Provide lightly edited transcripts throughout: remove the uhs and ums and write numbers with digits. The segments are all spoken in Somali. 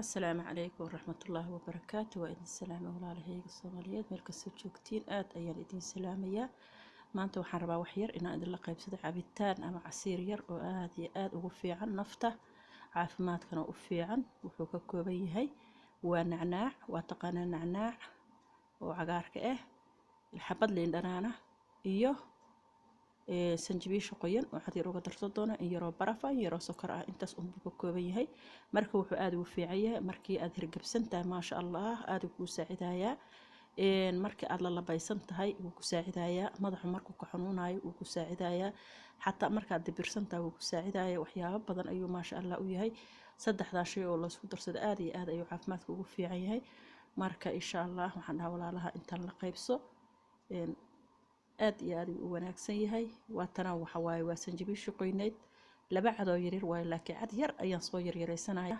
السلام عليكم ورحمة الله وبركاته. وإذن السلام ولا هيك الصوماليات ملك السجوكتين أيان إذن سلامية. ما أنتوا حربا وحير إن أدل قيب سد عبيتان أما عصير ير وآدي وفي عن نفطة عافمات كانوا وفي عن وحوك كوبيهي ونعناع وتقنا نعناع وعقارك الحبض اللي عندنا إيوه sanjabiil qoyan waxaad yar uga darsan doona in yaro barafa yaro sokor ah intaas uu ka kooban yahay marka wuxuu aad u fiican yahay markii aad hirgabsantahay ma sha Allah aad ku saacidayaa markii aad la labaysan tahay uu ku saacidayaa madaxa markuu ka xanuunayo uu ku saacidayaa xataa marka aad dibirsan tahay uu ku saacidayaa waxyaabo badan ayuu ma sha Allah u yahay saddexda shay oo la isku darsado aad iyo aad ayuu caafimaadka ugu fiican yahay marka insha Allah waxaan dhahaa walaalaha intaan la qaybso aad iyo aad u wanaagsan yahay waatana waxa waaye waa sanjabiil qoyneed laba cad oo yaryar waaye laakiin cad yar ayaan soo yaryareysanaya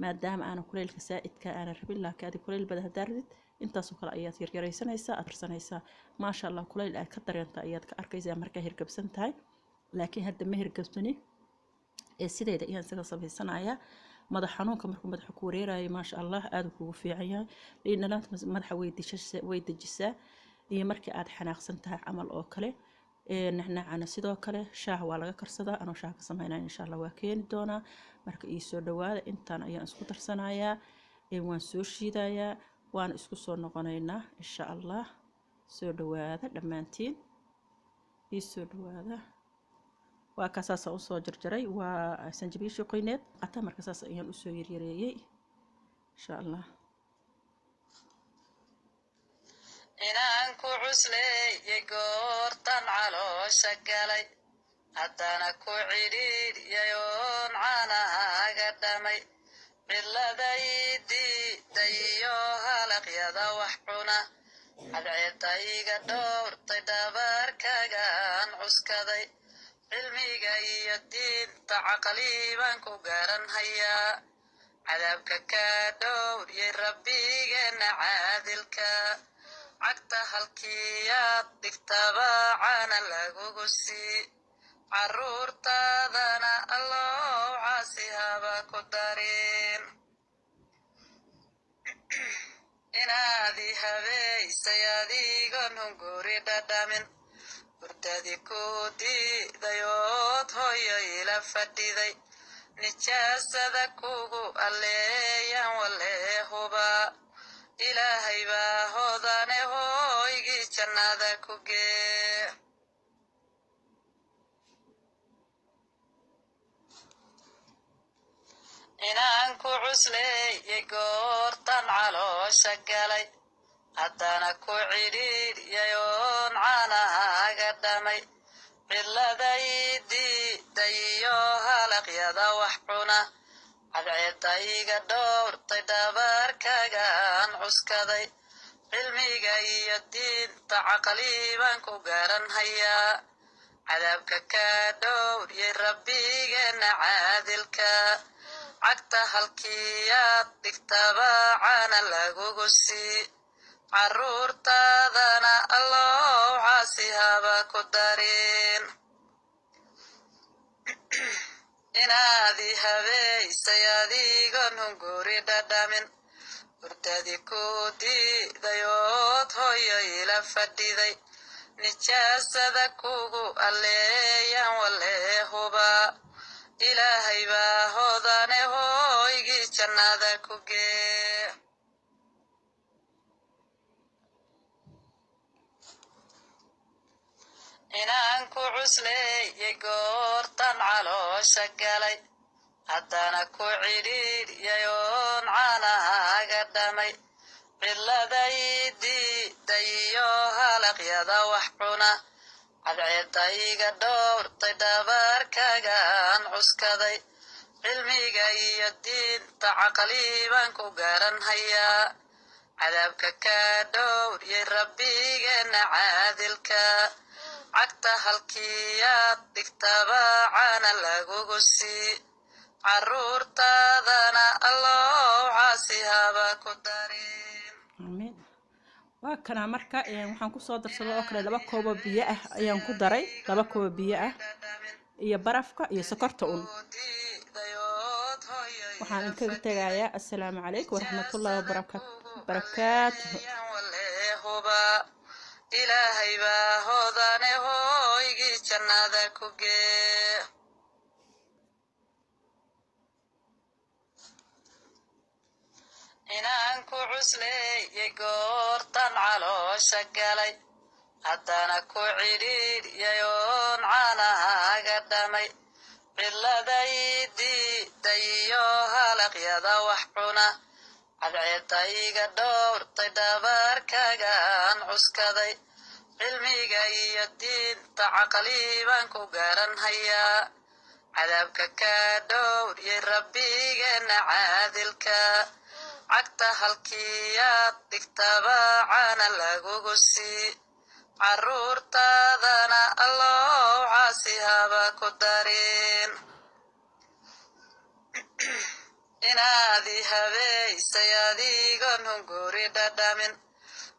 maadaama aan kuleylka saaidka aan rabin laakiin aad kuleyl badan daarid intaas oo kale ayaad yaryareysanaysaa aad farsanaysaa ma sha Allah kuleyl aad ka dareenta ayaad ka arkaysaa marka hirgabsan tahay laakiin hadda ma hirgabsani sideeda ayaan isaga sameysanayaa madax xanuunka markuu madaxa ku wareerayo ma sha Allah aad ugu fiican yahay liin madaxa way dejisaa iyo markii aad xanaaqsan tahay amal oo kale nacnacana sidoo kale shaah waa laga karsadaa anoo shaah ka sameynaa insha Allah waa keeni doona marka ii soo dhawaada intaan ayaan isku darsanayaa waan soo shiidayaa waan isku soo noqonaynaa insha Allah soo dhawaada dhamaantiin ii soo dhawaada waa ka saas oo soo jarjaray waa sanjabiil qoyneed qata marka saas ayaan u soo yaryareeyay insha Allah inaan ku cusley goortan caloosha galay haddana ku cidhiidhyayoon caanahaaga dhamay ciladaydii dayo halaqyada wax cuna cadceedayga dhowrtay dhabarkagaan cuskaday cilmiga iyo diinta caqliibaan ku garan hayaa cadaabka kaa dhowryay rabbigeena caadilka cagta halkiyaad dhigtaba caana lagugu sii caruurtaadana allow caasi haba ku darin inaadi habeysay adigoon hunguri dhadhamin hurdadii ku diidayood hooyo ila fadhiday nijaasada kugu alleeyaan walee hubaa ilaahay baa hoodane hooygii jannada ku gee inaan ku cusley goortan caloosha galay haddana ku cidhiidhyayoon caanahaaga dhamay ciladaydii dayo halaqyada wax cuna cadceedayga dhowrtay dhabarkagaan cuskaday cilmiga iyo diinta caqliibaan ku garan hayaa cadaabka kaa dhowryay rabbigeena caadilka cagta halkiyaad dhigtaba caana lagugu sii caruurtaadana allow caasi haba ku darin inaadi habeysay adigoon hunguri dhadhamin hurdadii ku diidayood hooyo ila fadhiday nijaasada kugu alleeyaan walee hubaa ilaahay baa hoodane hooygii jannada ku gee inaan ku cusley goortan caloosha galay haddana ku cidhiidhyayoon caanahaaga dhamay ciladaydii dayo halaqyada wax cuna cadceedayga dhowrtay dhabarkagaan cuskaday cilmiga iyo diinta caqliibaan ku garan hayaa cadaabka kaa dhowryay rabbigeena caadilka cagta halkiyaad dhigtaba caana lagugu sii caruurtaadana allow caasi haba ku darin amiin waa kana marka waxaan ku soo darsaday oo kale 2 koob oo biyo ah ayaan ku daray 2 koob biyo ah iyo barafka iyo sokorta waxaan idinkaga tegayaa assalaamu calaykum waraxmatullaahi wabarakaatuhu. ilaahay baa hoodane hooygii jannada ku gee inaan ku cusleeyey goortan caloosha galay haddana ku cidhiidhyay oon caanahaaga dhamay cilladaydiidayo halaqyada wax cuna cadceedayga dhowrtay dhabaarkagaan cuskaday cilmiga iyo diinta caqli baan ku garan hayaa cadaabka kaa dhowryay rabbigeena caadilka cagta halkiyaad dhigtaba caana lagugu sii carruurtaadana allow caasi haba ku darin inaadii habeysay adigoon hunguri dhadhamin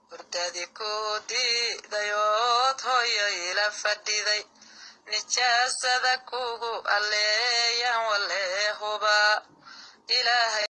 hurdadii ku diidayood hooyo ila fadhiday nijaasada kugu alleeyan walee huba ilaahay